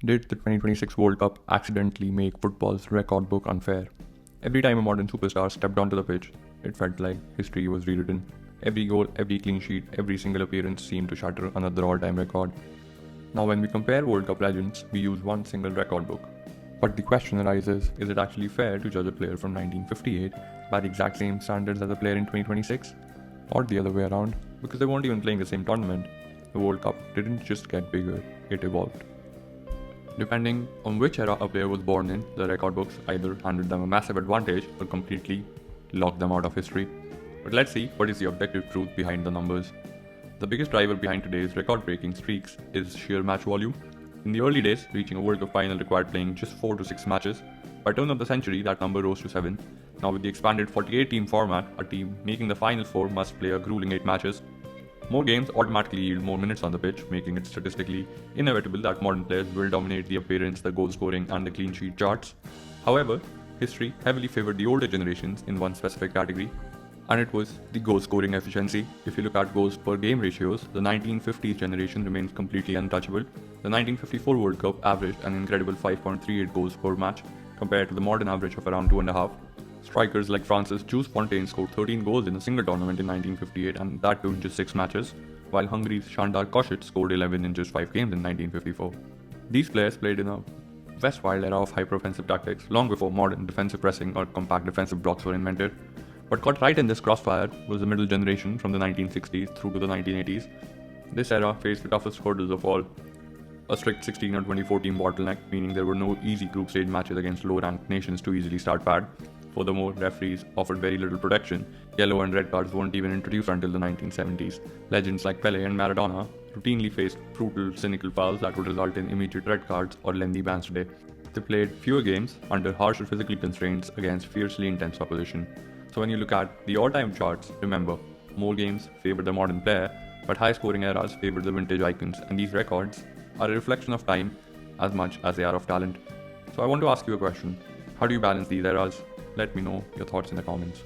Did the 2026 World Cup accidentally make football's record book unfair? Every time a modern superstar stepped onto the pitch, it felt like history was rewritten. Every goal, every clean sheet, every single appearance seemed to shatter another all-time record. Now when we compare World Cup legends, we use one single record book. But the question arises, is it actually fair to judge a player from 1958 by the exact same standards as a player in 2026? Or the other way around, because they weren't even playing the same tournament. The World Cup didn't just get bigger, it evolved. Depending on which era a player was born in, the record books either handed them a massive advantage or completely locked them out of history. But let's see what is the objective truth behind the numbers. The biggest driver behind today's record-breaking streaks is sheer match volume. In the early days, reaching a World Cup final required playing just 4 to 6 matches. By turn of the century, that number rose to 7. Now with the expanded 48-team format, a team making the final 4 must play a grueling 8 matches. More games automatically yield more minutes on the pitch, making it statistically inevitable that modern players will dominate the appearance, the goal scoring, and the clean sheet charts. However, history heavily favored the older generations in one specific category, and it was the goal scoring efficiency. If you look at goals per game ratios, the 1950s generation remains completely untouchable. The 1954 World Cup averaged an incredible 5.38 goals per match, compared to the modern average of around 2.5. Strikers like Francis Jules Fontaine scored 13 goals in a single tournament in 1958, and that too in just 6 matches, while Hungary's Sándor Kossuth scored 11 in just 5 games in 1954. These players played in a Westphal era of hyper-offensive tactics long before modern defensive pressing or compact defensive blocks were invented. What caught right in this crossfire was the middle generation from the 1960s through to the 1980s. This era faced the toughest hurdles of all. A strict 16 or 24 team bottleneck, meaning there were no easy group stage matches against low-ranked nations to easily start pad. Furthermore, referees offered very little protection. Yellow and red cards weren't even introduced until the 1970s. Legends like Pele and Maradona routinely faced brutal, cynical fouls that would result in immediate red cards or lengthy bans today. They played fewer games under harsher physical constraints against fiercely intense opposition. So when you look at the all-time charts, remember, more games favor the modern player, but high-scoring eras favor the vintage icons, and these records are a reflection of time as much as they are of talent. So I want to ask you a question. How do you balance these eras? Let me know your thoughts in the comments.